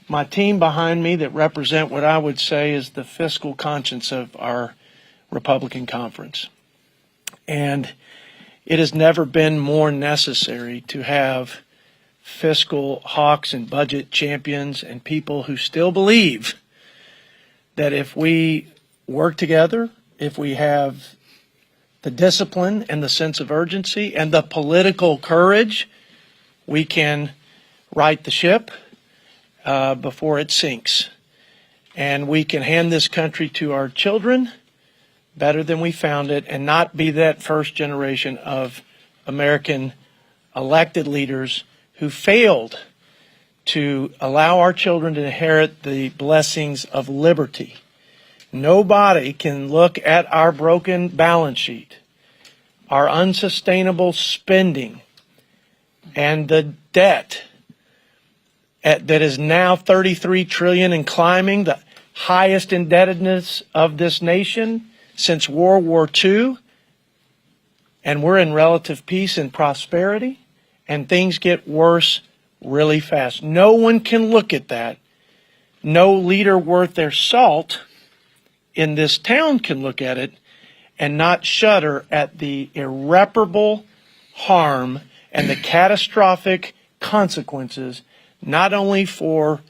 my team behind me that represent what I would say is the fiscal conscience of our Republican conference. And it has never been more necessary to have fiscal hawks and budget champions and people who still believe that if we work together, if we have the discipline and the sense of urgency and the political courage, we can right the ship before it sinks. And we can hand this country to our children better than we found it and not be that first generation of American elected leaders who failed to allow our children to inherit the blessings of liberty. Nobody can look at our broken balance sheet, our unsustainable spending, and the debt that is now $33 trillion and climbing, the highest indebtedness of this nation since World War II, and we're in relative peace and prosperity, and things get worse really fast. No one can look at that. No leader worth their salt in this town can look at it and not shudder at the irreparable harm and the catastrophic consequences, not only for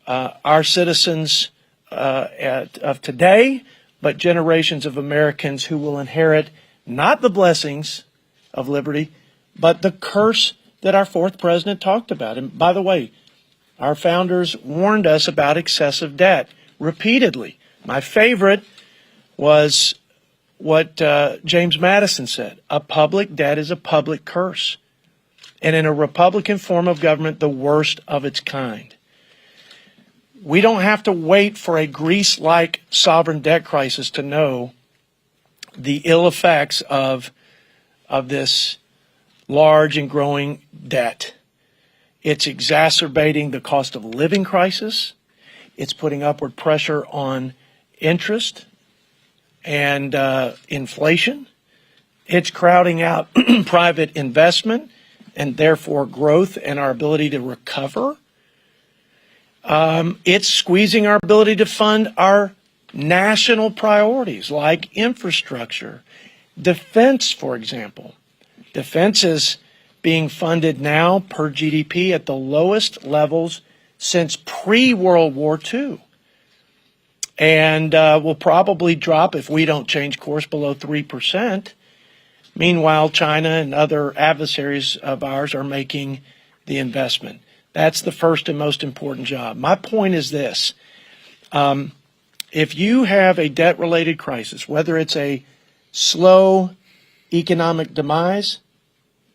our citizens of today, but generations of Americans who will inherit not the blessings of liberty, but the curse that our fourth president talked about. And by the way, our founders warned us about excessive debt repeatedly. My favorite was what James Madison said: a public debt is a public curse, and in a Republican form of government, the worst of its kind. We don't have to wait for a Greece-like sovereign debt crisis to know the ill effects of this large and growing debt. It's exacerbating the cost of living crisis. It's putting upward pressure on interest and inflation. It's crowding out private investment and therefore growth and our ability to recover. It's squeezing our ability to fund our national priorities like infrastructure, defense, for example. Defense is being funded now per GDP at the lowest levels since pre-World War II. And will probably drop if we don't change course below 3%. Meanwhile, China and other adversaries of ours are making the investment. That's the first and most important job. My point is this. If you have a debt-related crisis, whether it's a slow economic demise,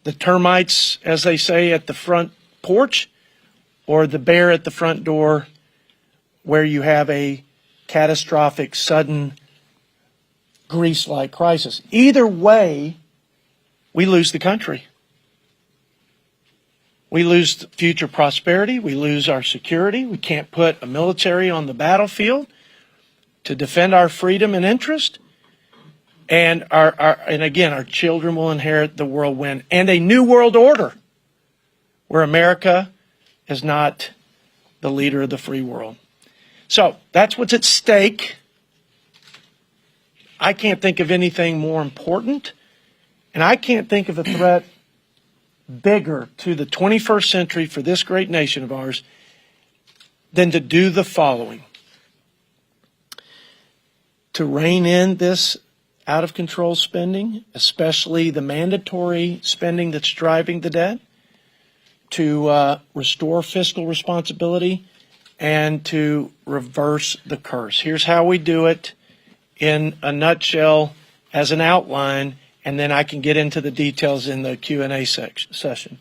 the termites, as they say, at the front porch, or the bear at the front door, where you have a catastrophic, sudden, Greece-like crisis. Either way, we lose the country. We lose future prosperity. We lose our security. We can't put a military on the battlefield to defend our freedom and interest. And again, our children will inherit the whirlwind and a new world order where America is not the leader of the free world. So that's what's at stake. I can't think of anything more important, and I can't think of a threat bigger to the 21st century for this great nation of ours than to do the following: to rein in this out of control spending, especially the mandatory spending that's driving the debt, to restore fiscal responsibility, and to reverse the curse. Here's how we do it in a nutshell as an outline, and then I can get into the details in the Q&A session.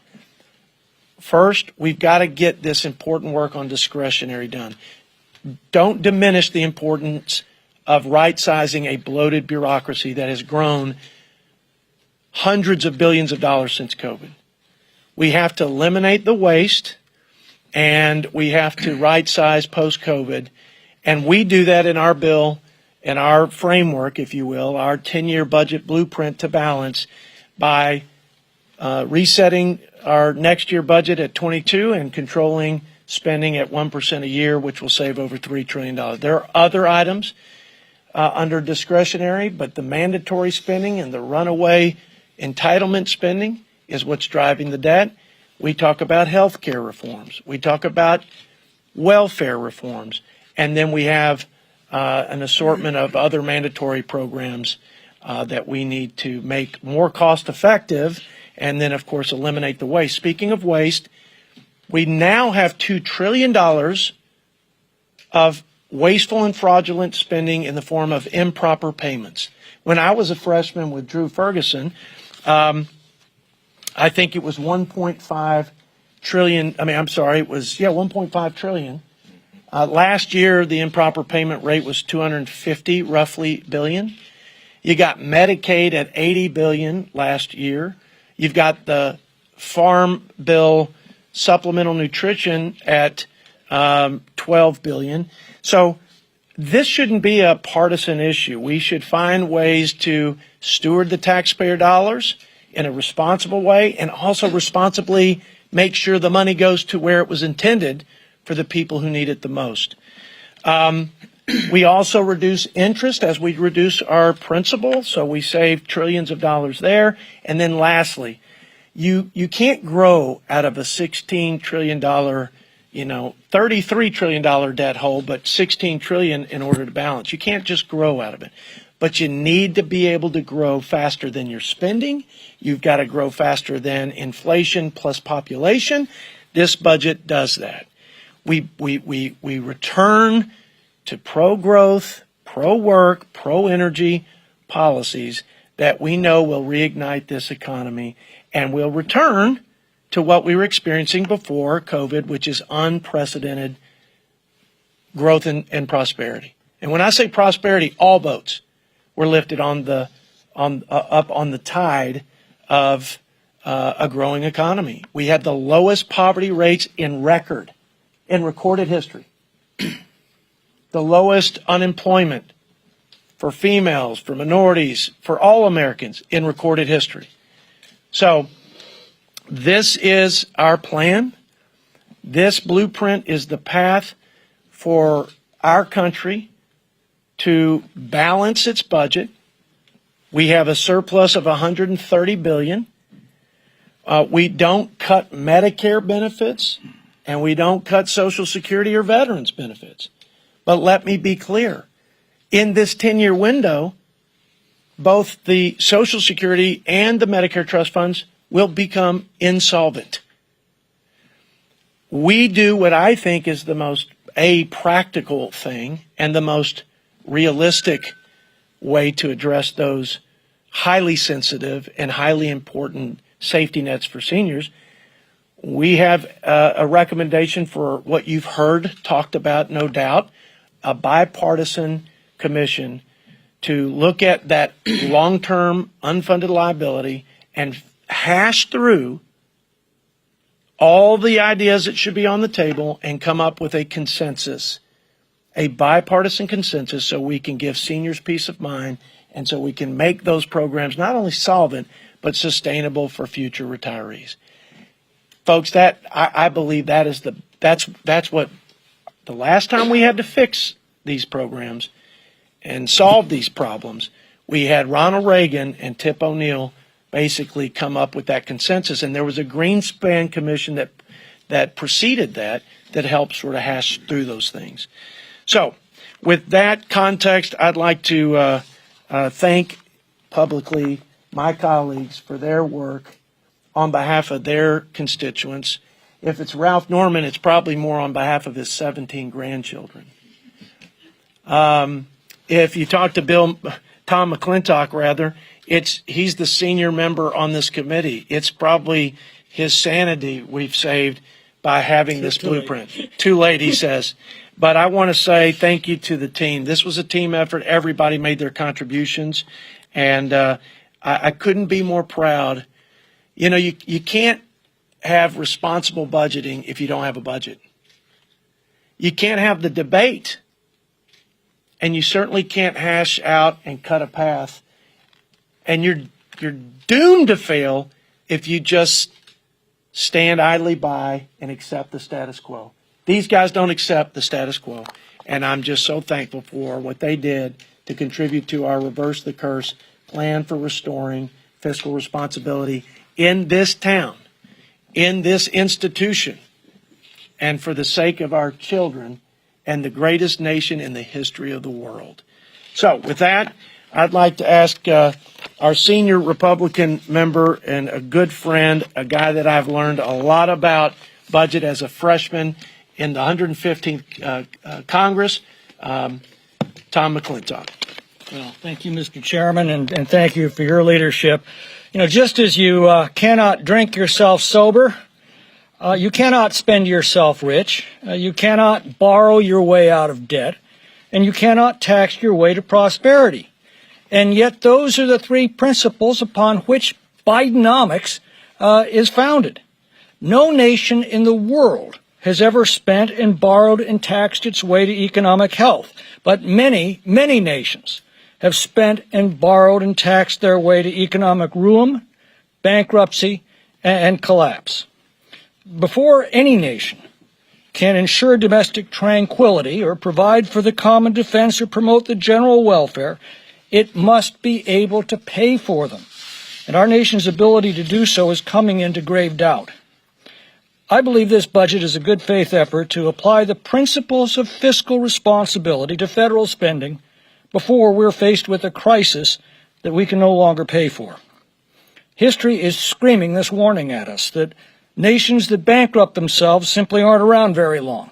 First, we've got to get this important work on discretionary done. Don't diminish the importance of right-sizing a bloated bureaucracy that has grown hundreds of billions of dollars since COVID. We have to eliminate the waste, and we have to right-size post-COVID. And we do that in our bill, in our framework, if you will, our 10-year budget blueprint to balance, by resetting our next year budget at 22 and controlling spending at 1% a year, which will save over $3 trillion. There are other items under discretionary, but the mandatory spending and the runaway entitlement spending is what's driving the debt. We talk about health care reforms. We talk about welfare reforms. And then we have an assortment of other mandatory programs that we need to make more cost effective, and then, of course, eliminate the waste. Speaking of waste, we now have $2 trillion of wasteful and fraudulent spending in the form of improper payments. When I was a freshman with Drew Ferguson, I think it was 1.5 trillion. It was 1.5 trillion. Last year, the improper payment rate was 250 roughly billion. You got Medicaid at 80 billion last year. You've got the Farm Bill supplemental nutrition at 12 billion. So this shouldn't be a partisan issue. We should find ways to steward the taxpayer dollars in a responsible way and also responsibly make sure the money goes to where it was intended for the people who need it the most. We also reduce interest as we reduce our principal, so we save trillions of dollars there. And then lastly, you can't grow out of a $16 trillion, $33 trillion debt hole, but $16 trillion in order to balance. You can't just grow out of it. But you need to be able to grow faster than your spending. You've got to grow faster than inflation plus population. This budget does that. We return to pro-growth, pro-work, pro-energy policies that we know will reignite this economy, and will return to what we were experiencing before COVID, which is unprecedented growth and prosperity. And when I say prosperity, all boats were lifted up on the tide of a growing economy. We had the lowest poverty rates in recorded history. The lowest unemployment for females, for minorities, for all Americans in recorded history. So this is our plan. This blueprint is the path for our country to balance its budget. We have a surplus of $130 billion. We don't cut Medicare benefits, and we don't cut Social Security or veterans benefits. But let me be clear. In this 10-year window, both the Social Security and the Medicare trust funds will become insolvent. We do what I think is the most practical thing and the most realistic way to address those highly sensitive and highly important safety nets for seniors. We have a recommendation for what you've heard talked about, no doubt, a bipartisan commission to look at that long-term unfunded liability and hash through all the ideas that should be on the table and come up with a consensus, a bipartisan consensus, so we can give seniors peace of mind and so we can make those programs not only solvent but sustainable for future retirees. Folks, that I believe that's what the last time we had to fix these programs and solve these problems, we had Ronald Reagan and Tip O'Neill basically come up with that consensus, and there was a Greenspan commission that preceded that helped sort of hash through those things. So with that context, I'd like to thank publicly my colleagues for their work on behalf of their constituents. If it's Ralph Norman, it's probably more on behalf of his 17 grandchildren. If you talk to Tom McClintock, he's the senior member on this committee. It's probably his sanity we've saved by having this blueprint. Too late, he says. But I want to say thank you to the team. This was a team effort. Everybody made their contributions, and I couldn't be more proud. You know, you can't have responsible budgeting if you don't have a budget. You can't have the debate, and you certainly can't hash out and cut a path. And you're doomed to fail if you just stand idly by and accept the status quo. These guys don't accept the status quo, and I'm just so thankful for what they did to contribute to our Reverse the Curse plan for restoring fiscal responsibility in this town, in this institution, and for the sake of our children and the greatest nation in the history of the world. So with that, I'd like to ask our senior Republican member and a good friend, a guy that I've learned a lot about budget as a freshman in the 115th Congress, Tom McClintock. Well, thank you, Mr. Chairman, and thank you for your leadership. You know, just as you cannot drink yourself sober, you cannot spend yourself rich, you cannot borrow your way out of debt, and you cannot tax your way to prosperity. And yet those are the three principles upon which Bidenomics is founded. No nation in the world has ever spent and borrowed and taxed its way to economic health, but many, many nations have spent and borrowed and taxed their way to economic ruin, bankruptcy, and collapse. Before any nation can ensure domestic tranquility or provide for the common defense or promote the general welfare, it must be able to pay for them. And our nation's ability to do so is coming into grave doubt. I believe this budget is a good faith effort to apply the principles of fiscal responsibility to federal spending before we're faced with a crisis that we can no longer pay for. History is screaming this warning at us that nations that bankrupt themselves simply aren't around very long.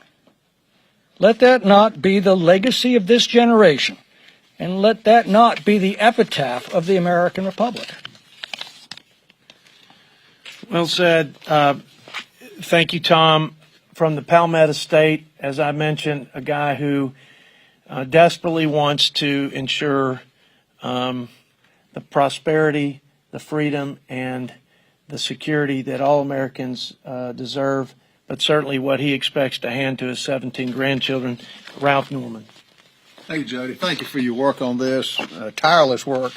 Let that not be the legacy of this generation, and let that not be the epitaph of the American Republic. Well said. Thank you, Tom. From the Palmetto State, as I mentioned, a guy who desperately wants to ensure the prosperity, the freedom, and the security that all Americans deserve, but certainly what he expects to hand to his 17 grandchildren. Ralph Norman. Thank you, Jody. Thank you for your work on this, tireless work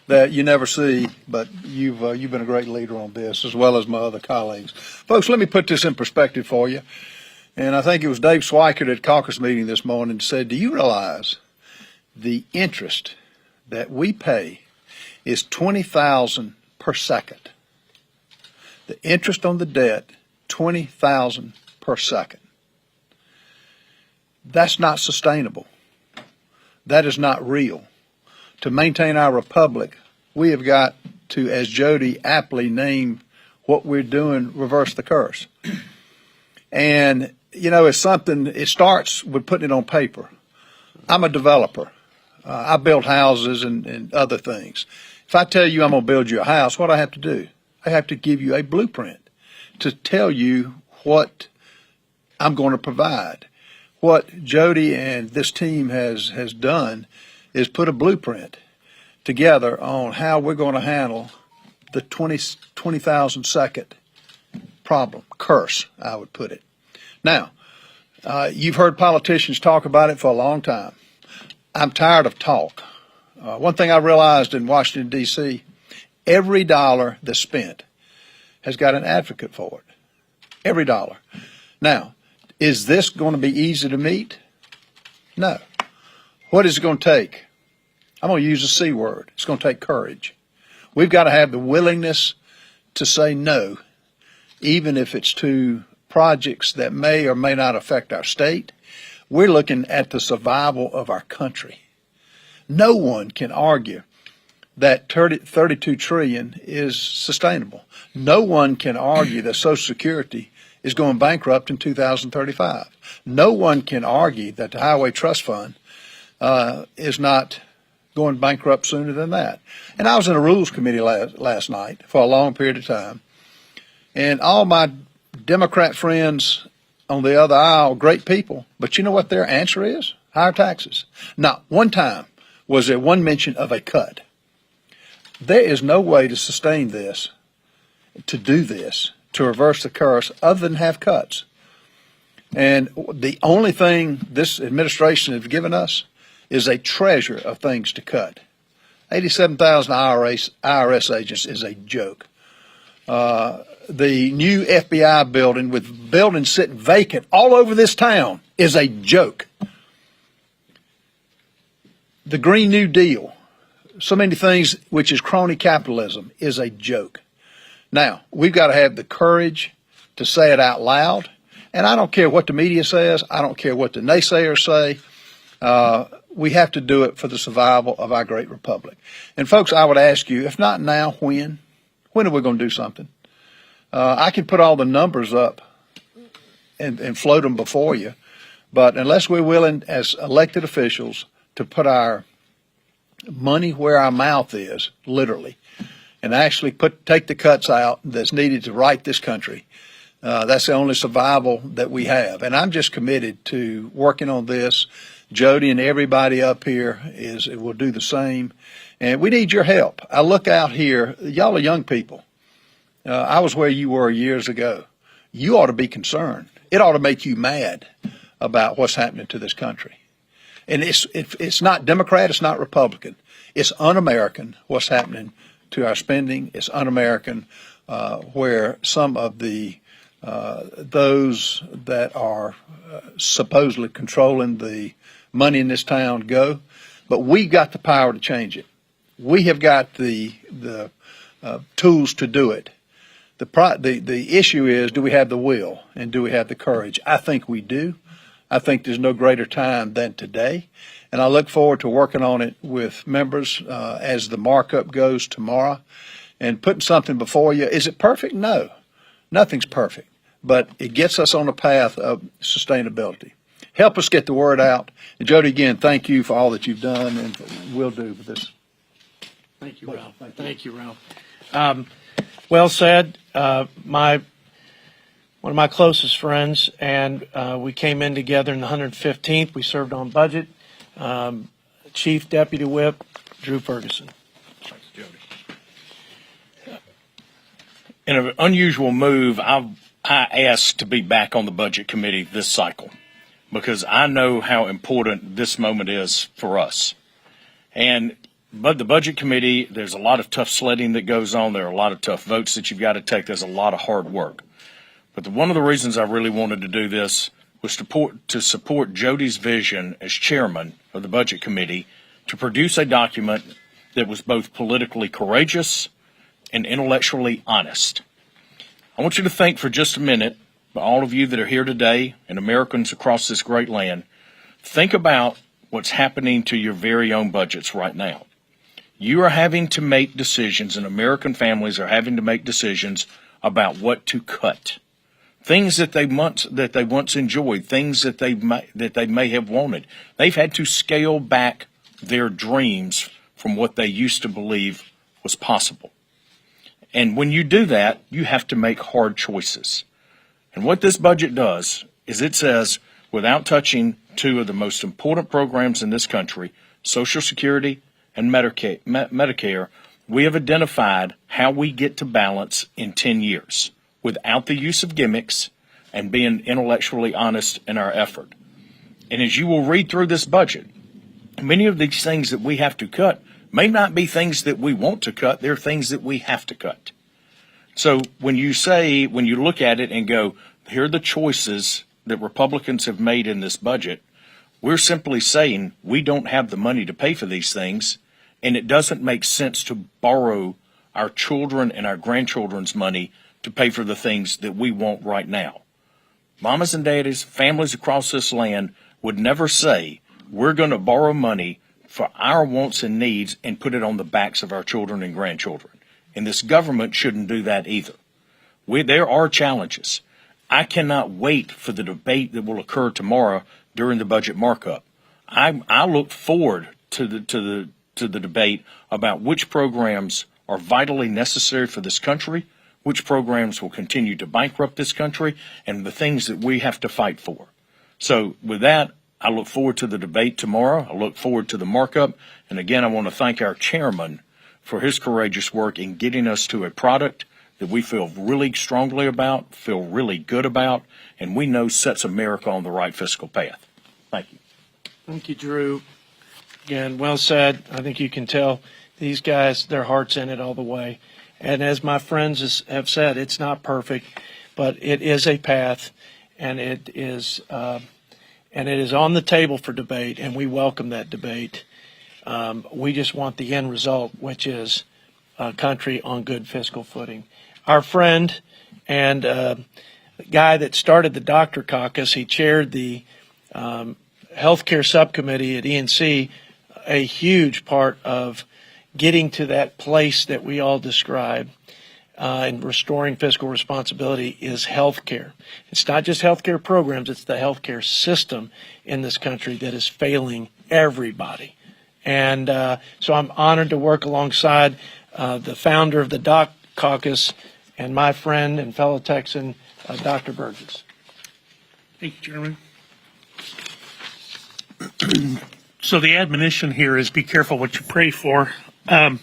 that you never see, but you've been a great leader on this, as well as my other colleagues. Folks, let me put this in perspective for you. And I think it was Dave Swikert at caucus meeting this morning said, do you realize the interest that we pay is $20,000 per second? The interest on the debt, $20,000 per second. That's not sustainable. That is not real. To maintain our republic, we have got to, as Jody aptly named what we're doing, reverse the curse. And, you know, it's something, it starts with putting it on paper. I'm a developer. I build houses and other things. If I tell you I'm going to build you a house, what do I have to do? I have to give you a blueprint to tell you what I'm going to provide. What Jody and this team has done is put a blueprint together on how we're going to handle the 20,000 second problem, curse, I would put it. Now, you've heard politicians talk about it for a long time. I'm tired of talk. One thing I realized in Washington, D.C., every dollar that's spent has got an advocate for it. Every dollar. Now, is this going to be easy to meet? No. What is it going to take? I'm going to use the C word. It's going to take courage. We've got to have the willingness to say no, even if it's to projects that may or may not affect our state. We're looking at the survival of our country. No one can argue that 32 trillion is sustainable. No one can argue that Social Security is going bankrupt in 2035. No one can argue that the Highway Trust Fund is not going bankrupt sooner than that. And I was in a Rules Committee last night for a long period of time, and all my Democrat friends on the other aisle, great people, but you know what their answer is? Higher taxes. Not one time was there one mention of a cut. There is no way to sustain this, to do this, to reverse the curse, other than have cuts. And the only thing this administration has given us is a treasure of things to cut. 87,000 IRS agents is a joke. the new FBI building with buildings sitting vacant all over this town is a joke. The Green New Deal, so many things, which is crony capitalism, is a joke. Now, we've got to have the courage to say it out loud. And I don't care what the media says. I don't care what the naysayers say. We have to do it for the survival of our great republic. And folks, I would ask you, if not now, when? When are we going to do something? I can put all the numbers up and float them before you. But unless we're willing as elected officials to put our money where our mouth is, literally, and actually take the cuts out that's needed to right this country, that's the only survival that we have. And I'm just committed to working on this. Jody and everybody up here will do the same. And we need your help. I look out here, y'all are young people. I was where you were years ago. You ought to be concerned. It ought to make you mad about what's happening to this country. And it's not Democrat, it's not Republican. It's un-American what's happening to our spending. It's un-American where some of those that are supposedly controlling the money in this town go. But we've got the power to change it. We have got the tools to do it. The issue is, do we have the will and do we have the courage? I think we do. I think there's no greater time than today. And I look forward to working on it with members as the markup goes tomorrow and putting something before you. Is it perfect? No. Nothing's perfect. But it gets us on a path of sustainability. Help us get the word out. And Jody, again, thank you for all that you've done and will do with this. Thank you, Ralph. Thank you, Ralph. Well said. One of my closest friends, and we came in together in the 115th. We served on budget. Chief Deputy Whip Drew Ferguson. Thanks, Jody. In an unusual move, I asked to be back on the budget committee this cycle because I know how important this moment is for us. But the budget committee, there's a lot of tough sledding that goes on. There are a lot of tough votes that you've got to take. There's a lot of hard work. But one of the reasons I really wanted to do this was to support Jody's vision as chairman of the budget committee to produce a document that was both politically courageous and intellectually honest. I want you to think for just a minute, all of you that are here today and Americans across this great land, think about what's happening to your very own budgets right now. You are having to make decisions, and American families are having to make decisions about what to cut. Things that they once enjoyed, things that they may have wanted. They've had to scale back their dreams from what they used to believe was possible. And when you do that, you have to make hard choices. And what this budget does is it says, without touching two of the most important programs in this country, Social Security and Medicare, we have identified how we get to balance in 10 years without the use of gimmicks and being intellectually honest in our effort. And as you will read through this budget, many of these things that we have to cut may not be things that we want to cut. They're things that we have to cut. So when you look at it and go, here are the choices that Republicans have made in this budget, we're simply saying we don't have the money to pay for these things, and it doesn't make sense to borrow our children and our grandchildren's money to pay for the things that we want right now. Mamas and daddies, families across this land would never say we're going to borrow money for our wants and needs and put it on the backs of our children and grandchildren. And this government shouldn't do that either. There are challenges. I cannot wait for the debate that will occur tomorrow during the budget markup. I look forward to the debate about which programs are vitally necessary for this country, which programs will continue to bankrupt this country, and the things that we have to fight for. So with that, I look forward to the debate tomorrow. I look forward to the markup. And again, I want to thank our chairman for his courageous work in getting us to a product that we feel really strongly about, feel really good about, and we know sets America on the right fiscal path. Thank you. Thank you, Drew. Again, well said. I think you can tell these guys, their heart's in it all the way. And as my friends have said, it's not perfect, but it is a path, and it is on the table for debate, and we welcome that debate. We just want the end result, which is a country on good fiscal footing. Our friend and guy that started the Doctor Caucus, he chaired the healthcare subcommittee at ENC. A huge part of getting to that place that we all describe and restoring fiscal responsibility is healthcare. It's not just healthcare programs, it's the healthcare system in this country that is failing everybody. And so I'm honored to work alongside the founder of the Doc Caucus and my friend and fellow Texan, Dr. Burgess. Thank you, Chairman. So the admonition here is be careful what you pray for. I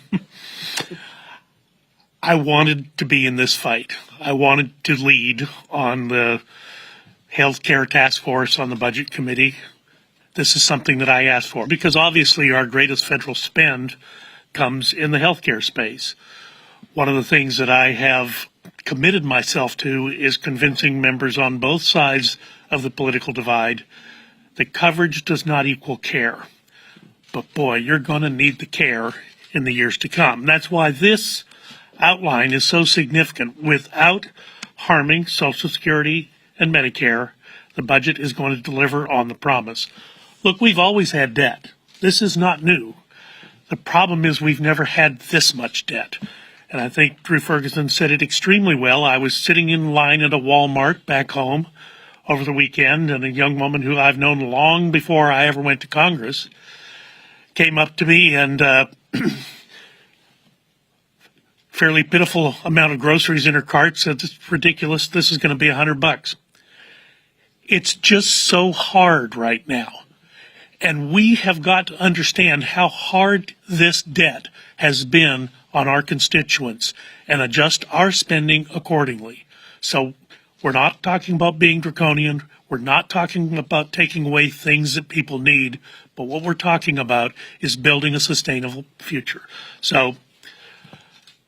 wanted to be in this fight. I wanted to lead on the healthcare task force on the budget committee. This is something that I asked for because obviously our greatest federal spend comes in the healthcare space. One of the things that I have committed myself to is convincing members on both sides of the political divide that coverage does not equal care. But boy, you're going to need the care in the years to come. That's why this outline is so significant. Without harming Social Security and Medicare, the budget is going to deliver on the promise. Look, we've always had debt. This is not new. The problem is we've never had this much debt. And I think Drew Ferguson said it extremely well. I was sitting in line at a Walmart back home over the weekend, and a young woman who I've known long before I ever went to Congress came up to me and fairly pitiful amount of groceries in her cart, said, "It's ridiculous. This is going to be $100. It's just so hard right now. And we have got to understand how hard this debt has been on our constituents and adjust our spending accordingly. So we're not talking about being draconian. We're not talking about taking away things that people need. But what we're talking about is building a sustainable future. So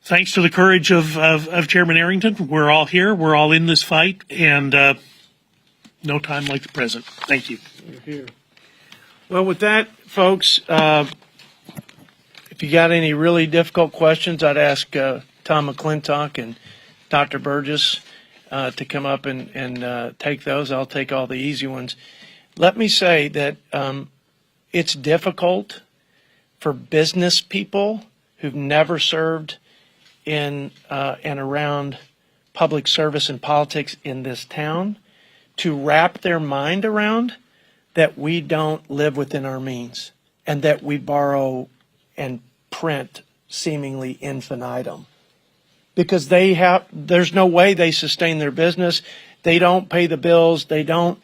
thanks to the courage of Chairman Arrington, we're all here. We're all in this fight. And no time like the present. Thank you. Here. Well, with that, folks, if you got any really difficult questions, I'd ask Tom McClintock and Dr. Burgess to come up and take those. I'll take all the easy ones. Let me say that it's difficult for business people who've never served in and around public service and politics in this town to wrap their mind around that we don't live within our means and that we borrow and print seemingly infinitum. Because there's no way they sustain their business. They don't pay the bills. They don't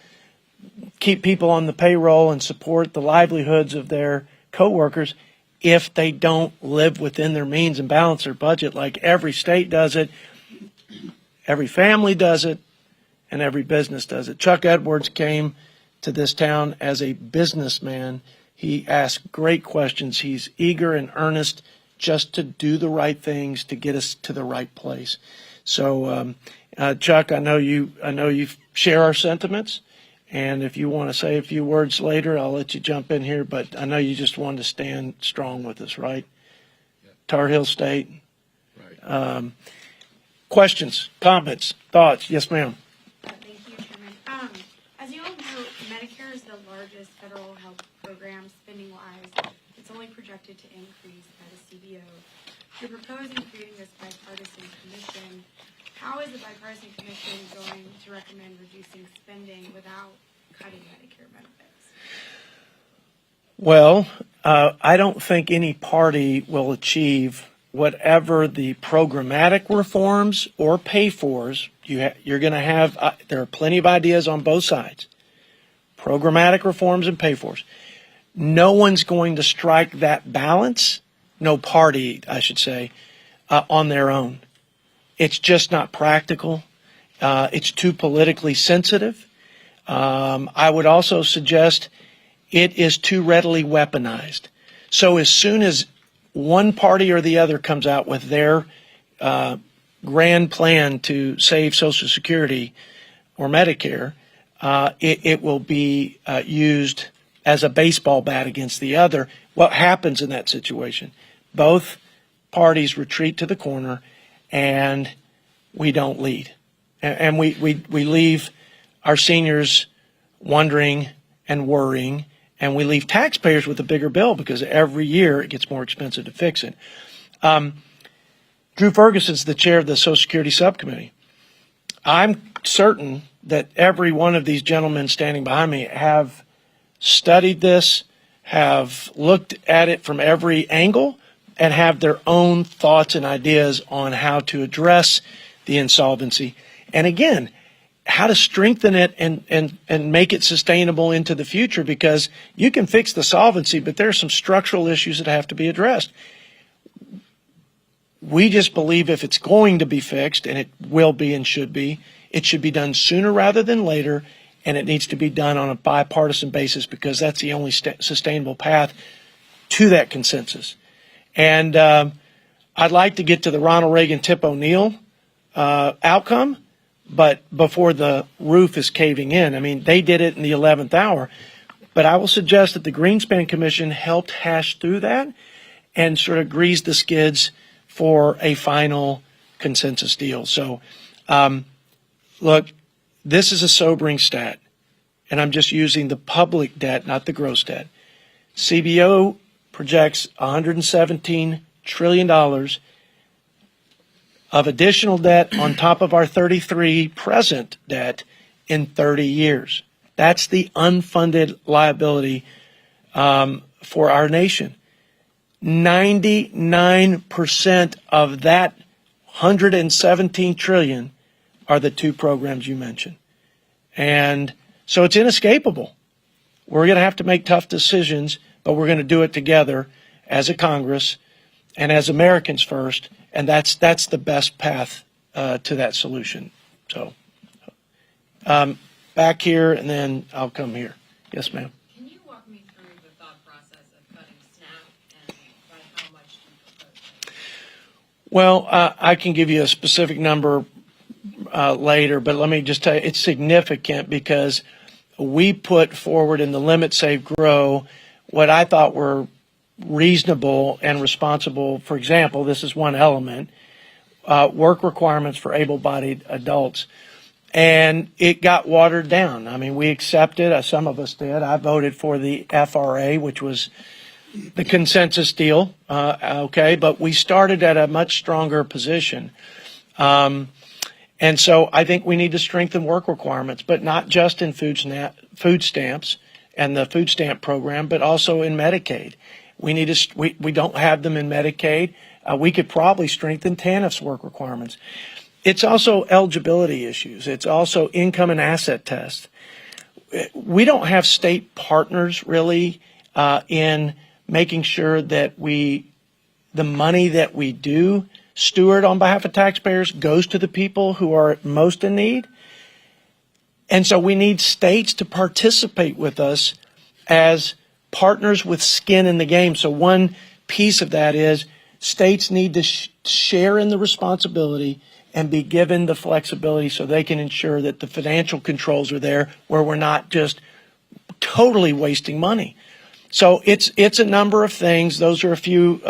keep people on the payroll and support the livelihoods of their coworkers if they don't live within their means and balance their budget like every state does it, every family does it, and every business does it. Chuck Edwards came to this town as a businessman. He asked great questions. He's eager and earnest just to do the right things to get us to the right place. So, Chuck, I know you share our sentiments, and if you want to say a few words later, I'll let you jump in here. But I know you just wanted to stand strong with us, right? Yeah. Tar Heel State. Right. Questions, comments, thoughts? Yes, ma'am. Thank you, Chairman. As you all know, Medicare is the largest federal health program spending-wise. It's only projected to increase by the CBO. You're proposing creating this bipartisan commission. How is the bipartisan commission going to recommend reducing spending without cutting Medicare benefits? Well, I don't think any party will achieve whatever the programmatic reforms or pay-fors you're going to have. There are plenty of ideas on both sides. Programmatic reforms and pay-fors. No one's going to strike that balance, no party, I should say, on their own. It's just not practical. It's too politically sensitive. I would also suggest it is too readily weaponized. So as soon as one party or the other comes out with their grand plan to save Social Security or Medicare, it will be used as a baseball bat against the other. What happens in that situation? Both parties retreat to the corner, and we don't lead. And we leave our seniors wondering and worrying, and we leave taxpayers with a bigger bill because every year it gets more expensive to fix it. Drew Ferguson's the chair of the Social Security Subcommittee. I'm certain that every one of these gentlemen standing behind me have studied this, have looked at it from every angle, and have their own thoughts and ideas on how to address the insolvency. And again, how to strengthen it and make it sustainable into the future, because you can fix the solvency, but there are some structural issues that have to be addressed. We just believe if it's going to be fixed, and it will be and should be, it should be done sooner rather than later, and it needs to be done on a bipartisan basis because that's the only sustainable path to that consensus. And I'd like to get to the Ronald Reagan Tip O'Neill outcome, but before the roof is caving in. I mean, they did it in the 11th hour, but I will suggest that the Greenspan Commission helped hash through that and sort of grease the skids for a final consensus deal. So, look, this is a sobering stat, and I'm just using the public debt, not the gross debt. CBO projects $117 trillion of additional debt on top of our 33 present debt in 30 years. That's the unfunded liability for our nation. 99% of that 117 trillion are the two programs you mentioned. And so it's inescapable. We're going to have to make tough decisions, but we're going to do it together as a Congress and as Americans first. And that's the best path to that solution. So back here, and then I'll come here. Yes, ma'am. Can you walk me through the thought process of cutting SNAP and by how much do you propose? Well, I can give you a specific number later, but let me just tell you, it's significant because we put forward in the Limit, Save, Grow what I thought were reasonable and responsible. For example, this is one element, work requirements for able-bodied adults. And it got watered down. I mean, we accepted, some of us did. I voted for the FRA, which was the consensus deal, okay, but we started at a much stronger position. And so I think we need to strengthen work requirements, but not just in food stamps and the food stamp program, but also in Medicaid. We don't have them in Medicaid. We could probably strengthen TANF's work requirements. It's also eligibility issues. It's also income and asset tests. We don't have state partners really in making sure that the money that we do steward on behalf of taxpayers goes to the people who are most in need. And so we need states to participate with us as partners with skin in the game. So one piece of that is states need to share in the responsibility and be given the flexibility so they can ensure that the financial controls are there where we're not just totally wasting money. So it's a number of things. Those are a few,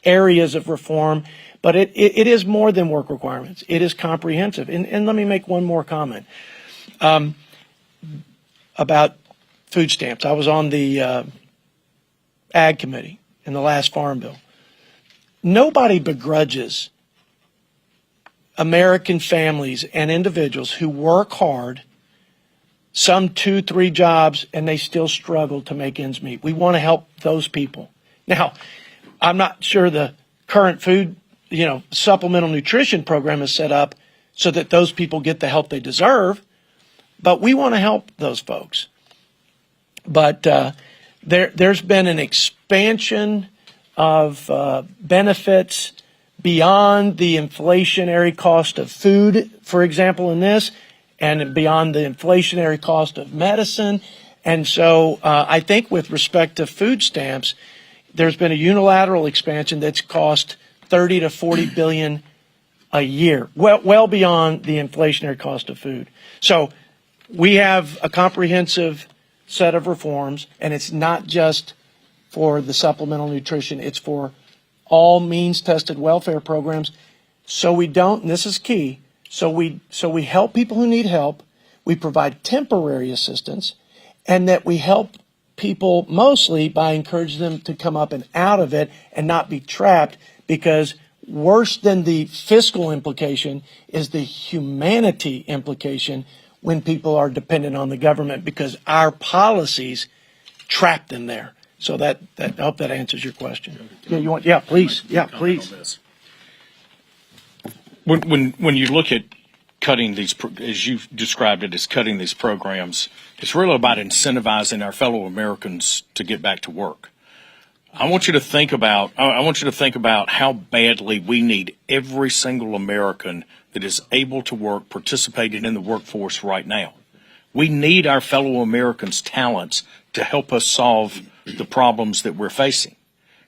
areas of reform, but it is more than work requirements. It is comprehensive. And let me make one more comment about food stamps. I was on the Ag Committee in the last Farm Bill. Nobody begrudges American families and individuals who work hard, some 2-3 jobs, and they still struggle to make ends meet. We want to help those people. Now, I'm not sure the current food, supplemental nutrition program is set up so that those people get the help they deserve, but we want to help those folks. But there's been an expansion of benefits beyond the inflationary cost of food, for example, in this, and beyond the inflationary cost of medicine. And so I think with respect to food stamps, there's been a unilateral expansion that's cost 30 to 40 billion a year, well beyond the inflationary cost of food. So we have a comprehensive set of reforms, and it's not just for the supplemental nutrition, it's for all means-tested welfare programs. So we don't, and this is key, so we help people who need help, we provide temporary assistance, and that we help people mostly by encouraging them to come up and out of it and not be trapped, because worse than the fiscal implication is the humanity implication when people are dependent on the government, because our policies trap them there. So I hope that answers your question. Yeah, please. When you look at cutting these, as you've described it, as cutting these programs, it's really about incentivizing our fellow Americans to get back to work. I want you to think about how badly we need every single American that is able to work, participating in the workforce right now. We need our fellow Americans' talents to help us solve the problems that we're facing.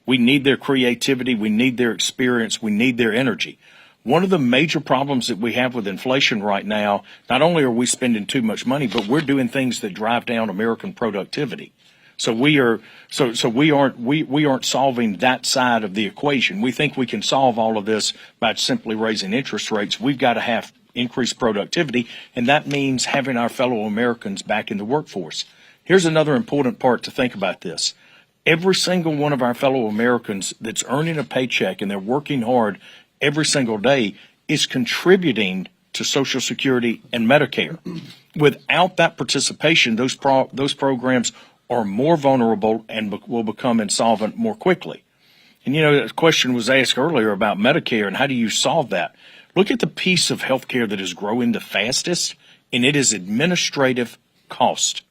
We need their creativity, we need their experience, we need their energy. One of the major problems that we have with inflation right now, not only are we spending too much money, but we're doing things that drive down American productivity. So we aren't solving that side of the equation. We think we can solve all of this by simply raising interest rates. We've got to have increased productivity, and that means having our fellow Americans back in the workforce. Here's another important part to think about this. Every single one of our fellow Americans that's earning a paycheck and they're working hard every single day is contributing to Social Security and Medicare. Without that participation, those programs are more vulnerable and will become insolvent more quickly. And a question was asked earlier about Medicare and how do you solve that? Look at the piece of healthcare that is growing the fastest, and it is administrative cost.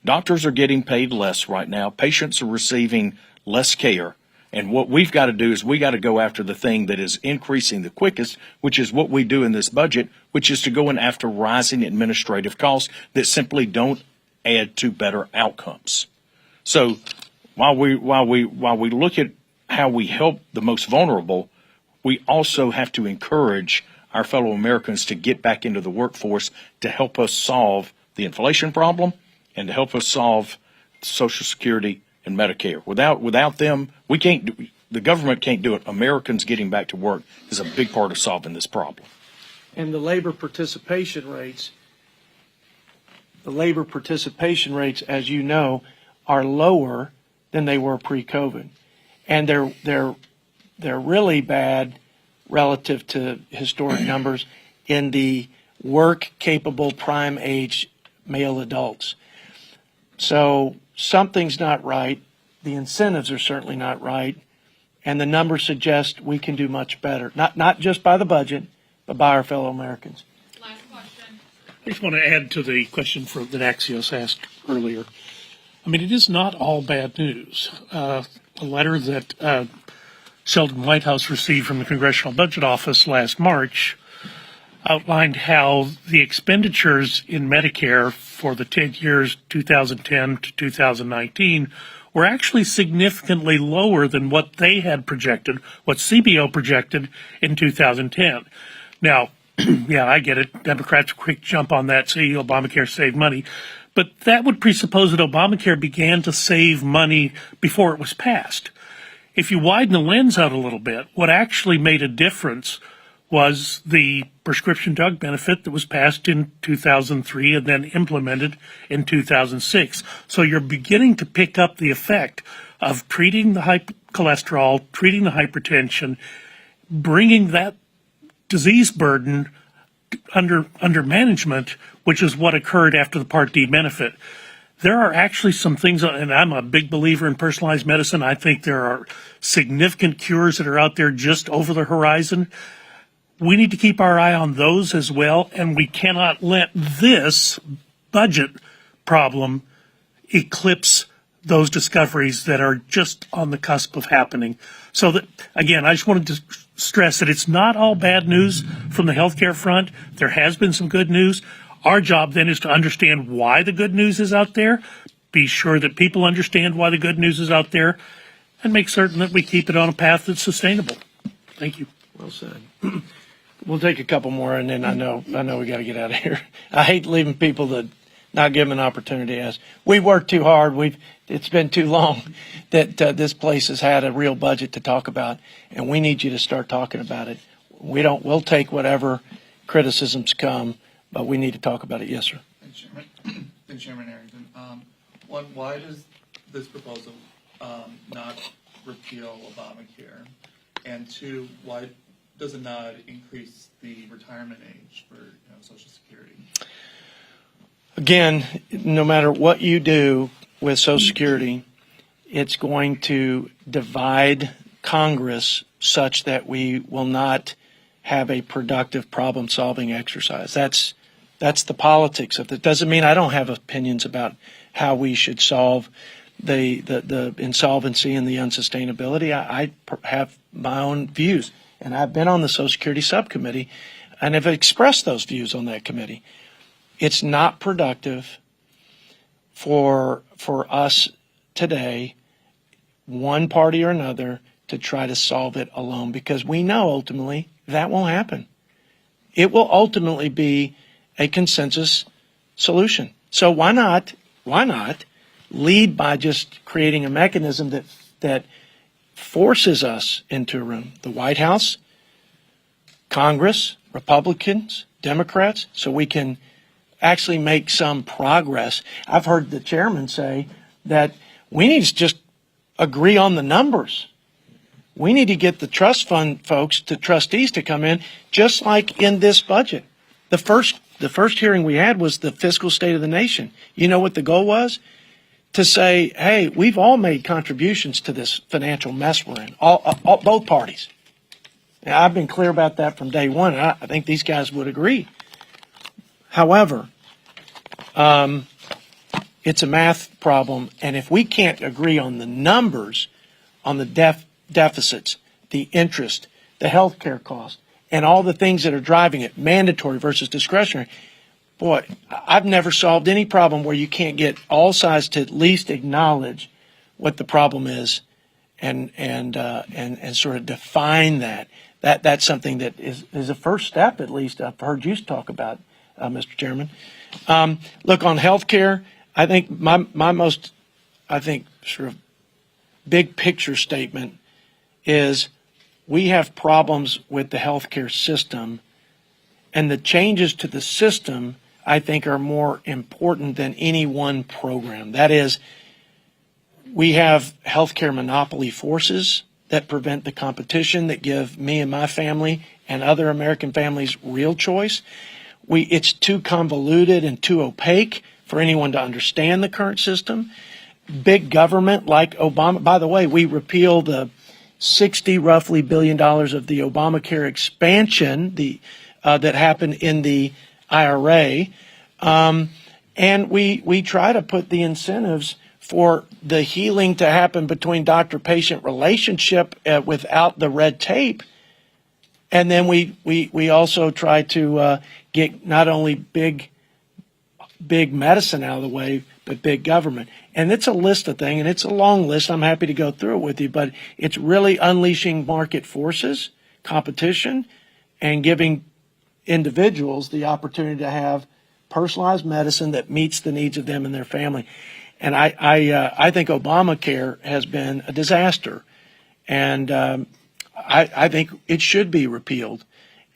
Doctors are getting paid less right now. Patients are receiving less care. And what we've got to do is we got to go after the thing that is increasing the quickest, which is what we do in this budget, which is to go in after rising administrative costs that simply don't add to better outcomes. So while we look at how we help the most vulnerable, we also have to encourage our fellow Americans to get back into the workforce to help us solve the inflation problem and to help us solve Social Security and Medicare. Without them, we can't. The government can't do it. Americans getting back to work is a big part of solving this problem. And the labor participation rates, as you know, are lower than they were pre-COVID, and they're really bad relative to historic numbers in the work-capable prime age male adults. So something's not right. The incentives are certainly not right. And the numbers suggest we can do much better, not just by the budget, but by our fellow Americans. Last question. I just want to add to the question that Axios asked earlier. I mean, it is not all bad news. A letter that Sheldon Whitehouse received from the Congressional Budget Office last March outlined how the expenditures in Medicare for the 10 years 2010 to 2019 were actually significantly lower than what they had projected, what CBO projected in 2010. Now, yeah, I get it. Democrats quick jump on that, say Obamacare saved money. But that would presuppose that Obamacare began to save money before it was passed. If you widen the lens out a little bit, what actually made a difference was the prescription drug benefit that was passed in 2003 and then implemented in 2006. So you're beginning to pick up the effect of treating the high cholesterol, treating the hypertension, bringing that disease burden under management, which is what occurred after the Part D benefit. There are actually some things, and I'm a big believer in personalized medicine. I think there are significant cures that are out there just over the horizon. We need to keep our eye on those as well, and we cannot let this budget problem eclipse those discoveries that are just on the cusp of happening. So that, again, I just wanted to stress that it's not all bad news from the healthcare front. There has been some good news. Our job then is to understand why the good news is out there, be sure that people understand why the good news is out there, and make certain that we keep it on a path that's sustainable. Thank you. Well said. We'll take a couple more, and then I know we got to get out of here. I hate leaving people that not give them an opportunity to ask. We worked too hard. It's been too long that this place has had a real budget to talk about, and we need you to start talking about it. We'll take whatever criticisms come, but we need to talk about it. Yes, sir. Thanks, Chairman Arrington. One, why does this proposal not repeal Obamacare? And two, why does it not increase the retirement age for Social Security? Again, no matter what you do with Social Security, it's going to divide Congress such that we will not have a productive problem-solving exercise. That's the politics of it. Doesn't mean I don't have opinions about how we should solve the insolvency and the unsustainability. I have my own views, and I've been on the Social Security subcommittee and have expressed those views on that committee. It's not productive for us today, one party or another, to try to solve it alone, because we know ultimately that won't happen. It will ultimately be a consensus solution. So why not lead by just creating a mechanism that forces us into a room? The White House, Congress, Republicans, Democrats, so we can actually make some progress. I've heard the chairman say that we need to just agree on the numbers. We need to get the trust fund folks, the trustees, to come in, just like in this budget. The first hearing we had was the fiscal state of the nation. You know what the goal was? To say, hey, we've all made contributions to this financial mess we're in, both parties. Now, I've been clear about that from day one, and I think these guys would agree. However, it's a math problem, and if we can't agree on the numbers, on the deficits, the interest, the health care cost, and all the things that are driving it, mandatory versus discretionary, boy, I've never solved any problem where you can't get all sides to at least acknowledge what the problem is and sort of define that. That's something that is a first step, at least I've heard you talk about, Mr. Chairman. Look, on health care, I think my most, sort of big picture statement is we have problems with the healthcare system, and the changes to the system, I think, are more important than any one program. That is, we have healthcare monopoly forces that prevent the competition, that give me and my family and other American families real choice. It's too convoluted and too opaque for anyone to understand the current system. Big government like Obama, by the way, we repealed the roughly $60 billion of the Obamacare expansion that happened in the IRA. And we try to put the incentives for the healing to happen between doctor-patient relationship without the red tape. And then we also try to get not only big medicine out of the way, but big government. And it's a list of things, and it's a long list. I'm happy to go through it with you, but it's really unleashing market forces, competition, and giving individuals the opportunity to have personalized medicine that meets the needs of them and their family. And I think Obamacare has been a disaster, and I think it should be repealed.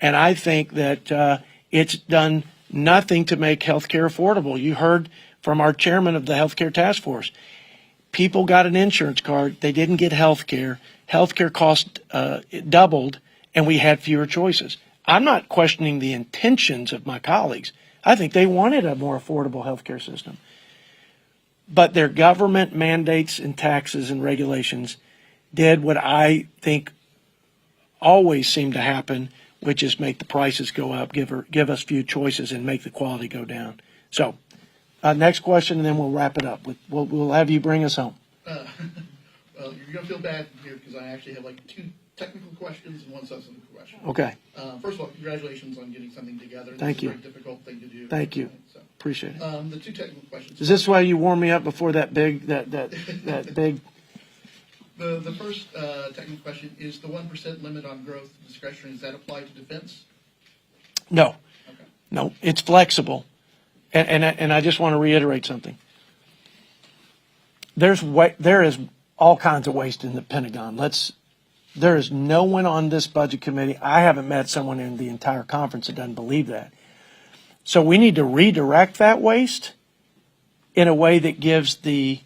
And I think that it's done nothing to make health care affordable. You heard from our chairman of the healthcare task force. People got an insurance card. They didn't get health care. Health care cost doubled, and we had fewer choices. I'm not questioning the intentions of my colleagues. I think they wanted a more affordable health care system. But their government mandates and taxes and regulations did what I think always seemed to happen, which is make the prices go up, give us few choices, and make the quality go down. So, next question, and then we'll wrap it up. We'll have you bring us home. Well, you're going to feel bad here because I actually have like two technical questions and one substantive question. Okay. First of all, congratulations on getting something together. Thank you. It's a very difficult thing to do. Thank you. So, Appreciate it. the two technical questions. Is this why you warmed me up before that big The first technical question is the 1% limit on growth discretionary, does that apply to defense? No, Okay. no, it's flexible. And I just want to reiterate something. There is all kinds of waste in the Pentagon. There is no one on this budget committee. I haven't met someone in the entire conference that doesn't believe that. So we need to redirect that waste in a way that gives the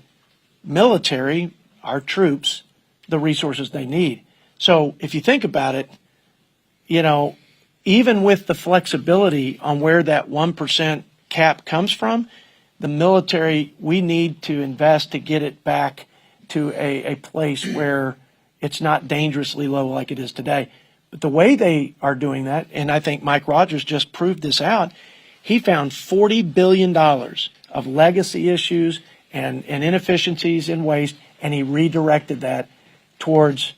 military, our troops, the resources they need. So if you think about it, even with the flexibility on where that 1% cap comes from, the military, we need to invest to get it back to a place where it's not dangerously low like it is today. But the way they are doing that, and I think Mike Rogers just proved this out, he found $40 billion of legacy issues and inefficiencies in waste, and he redirected that towards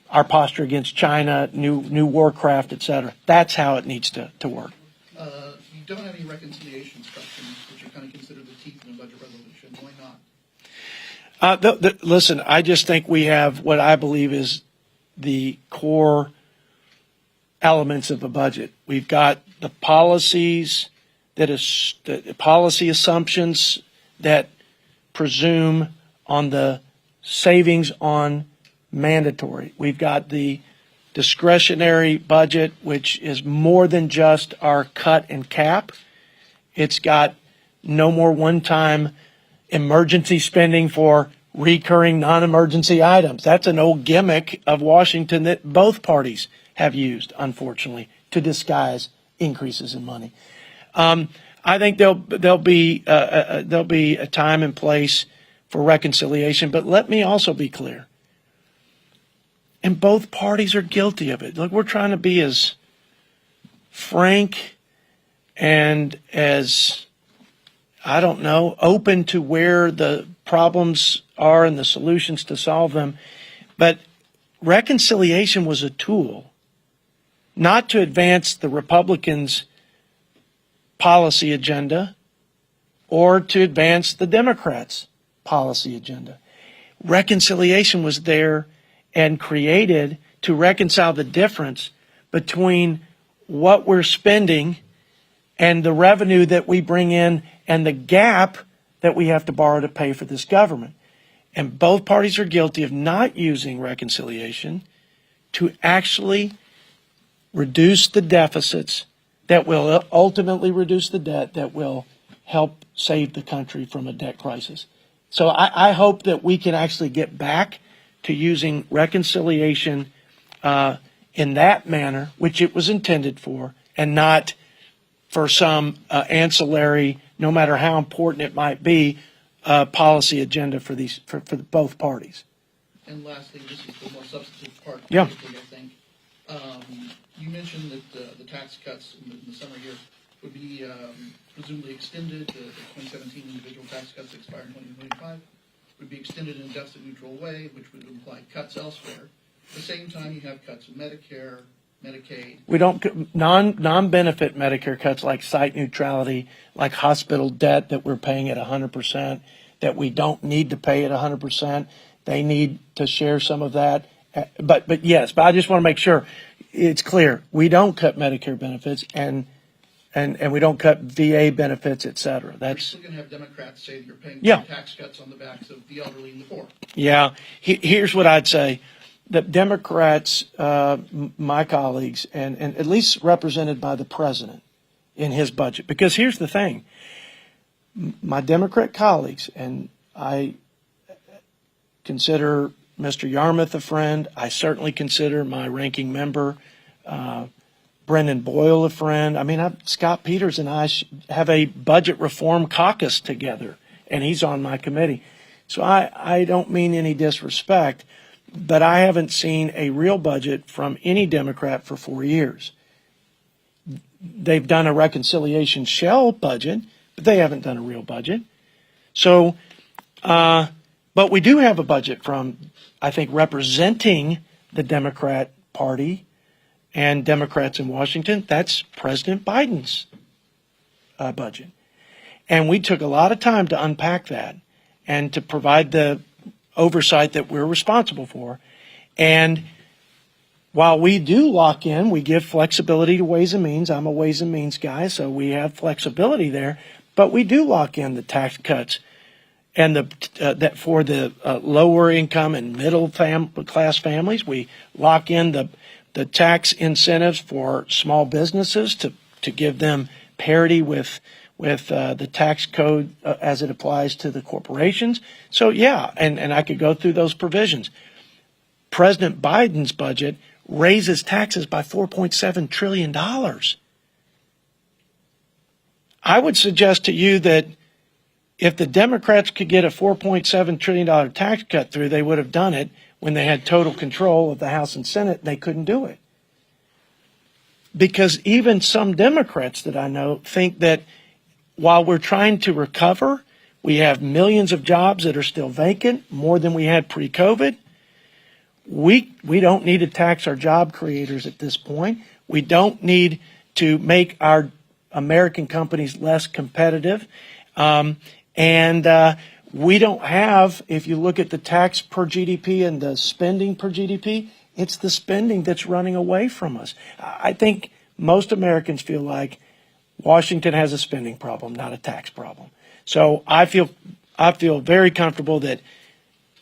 our posture against China, new warcraft, et cetera. That's how it needs to work. You don't have any reconciliation instructions, which are kind of considered the teeth in a budget resolution. Why not? Listen, I just think we have what I believe is the core elements of a budget. We've got the policies the policy assumptions that presume on the savings on mandatory. We've got the discretionary budget, which is more than just our cut and cap. It's got no more one-time emergency spending for recurring non-emergency items. That's an old gimmick of Washington that both parties have used, unfortunately, to disguise increases in money. I think there'll be a time and place for reconciliation, but let me also be clear. And both parties are guilty of it. Look, we're trying to be as frank and as, open to where the problems are and the solutions to solve them. But reconciliation was a tool, not to advance the Republicans' policy agenda or to advance the Democrats' policy agenda. Reconciliation was there and created to reconcile the difference between what we're spending and the revenue that we bring in and the gap that we have to borrow to pay for this government. And both parties are guilty of not using reconciliation to actually reduce the deficits that will ultimately reduce the debt that will help save the country from a debt crisis. So I hope that we can actually get back to using reconciliation in that manner, which it was intended for, and not for some ancillary, no matter how important it might be, policy agenda for both parties. And lastly, this is the more substantive part, Yeah. I think. You mentioned that the tax cuts in the summer here would be presumably extended. The 2017 individual tax cuts that expire in 2025 would be extended in a deficit-neutral way, which would imply cuts elsewhere. At the same time, you have cuts in Medicare, Medicaid. We don't non-benefit Medicare cuts like site neutrality, like hospital debt that we're paying at 100%, that we don't need to pay at 100%. They need to share some of that. But I just want to make sure it's clear. We don't cut Medicare benefits and we don't cut VA benefits, et cetera. We're still going to have Democrats say that you're paying tax cuts on the backs of the elderly and the poor. Yeah. Here's what I'd say. The Democrats, my colleagues, and at least represented by the president in his budget, because here's the thing. My Democrat colleagues, and I consider Mr. Yarmouth a friend. I certainly consider my ranking member, Brendan Boyle, a friend. I mean, Scott Peters and I have a budget reform caucus together, and he's on my committee. So I don't mean any disrespect, but I haven't seen a real budget from any Democrat for 4 years. They've done a reconciliation shell budget, but they haven't done a real budget. So, but we do have a budget from, I think, representing the Democrat Party and Democrats in Washington. That's President Biden's budget. And we took a lot of time to unpack that and to provide the oversight that we're responsible for. And while we do lock in, we give flexibility to Ways and Means. I'm a Ways and Means guy, so we have flexibility there. But we do lock in the tax cuts and that for the lower income and middle class families. We lock in the tax incentives for small businesses to give them parity with the tax code as it applies to the corporations. So yeah, and I could go through those provisions. President Biden's budget raises taxes by $4.7 trillion. I would suggest to you that if the Democrats could get a $4.7 trillion tax cut through, they would have done it when they had total control of the House and Senate, and they couldn't do it. Because even some Democrats that I know think that while we're trying to recover, we have millions of jobs that are still vacant, more than we had pre-COVID. We don't need to tax our job creators at this point. We don't need to make our American companies less competitive. We don't have, if you look at the tax per GDP and the spending per GDP, it's the spending that's running away from us. I think most Americans feel like Washington has a spending problem, not a tax problem. So I feel very comfortable that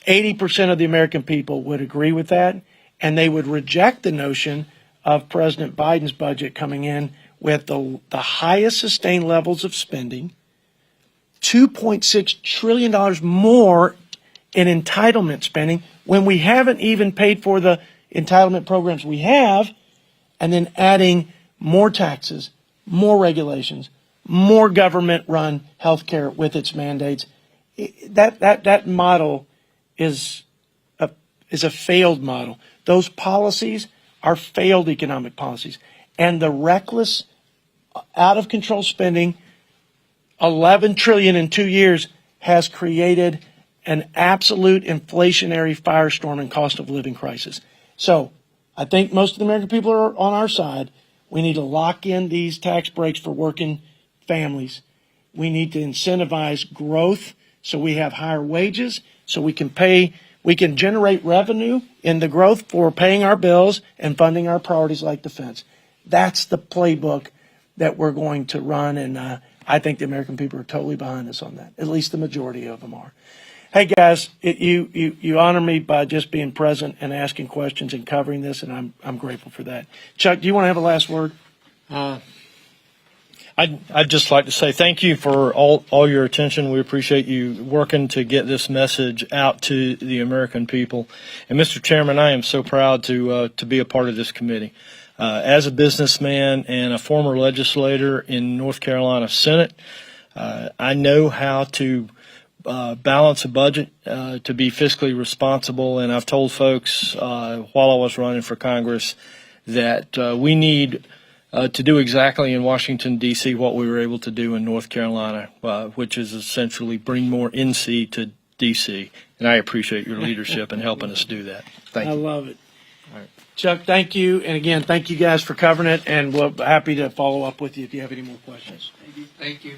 80% of the American people would agree with that, and they would reject the notion of President Biden's budget coming in with the highest sustained levels of spending, $2.6 trillion more in entitlement spending when we haven't even paid for the entitlement programs we have, and then adding more taxes, more regulations, more government-run healthcare with its mandates. That model is a failed model. Those policies are failed economic policies. And the reckless, out-of-control spending, $11 trillion in 2 years, has created an absolute inflationary firestorm and cost of living crisis. So I think most of the American people are on our side. We need to lock in these tax breaks for working families. We need to incentivize growth so we have higher wages, so we can generate revenue in the growth for paying our bills and funding our priorities like defense. That's the playbook that we're going to run, and I think the American people are totally behind us on that. At least the majority of them are. Hey guys, you honor me by just being present and asking questions and covering this, and I'm grateful for that. Chuck, do you want to have a last word? I'd just like to say thank you for all your attention. We appreciate you working to get this message out to the American people. And Mr. Chairman, I am so proud to be a part of this committee. As a businessman and a former legislator in North Carolina Senate, I know how to balance a budget to be fiscally responsible. And I've told folks while I was running for Congress that we need to do exactly in Washington, D.C. what we were able to do in North Carolina, which is essentially bring more NC to D.C. And I appreciate your leadership in helping us do that. Thank you. I love it. All right. Chuck, thank you. And again, thank you guys for covering it. And we're happy to follow up with you if you have any more questions. Thank you.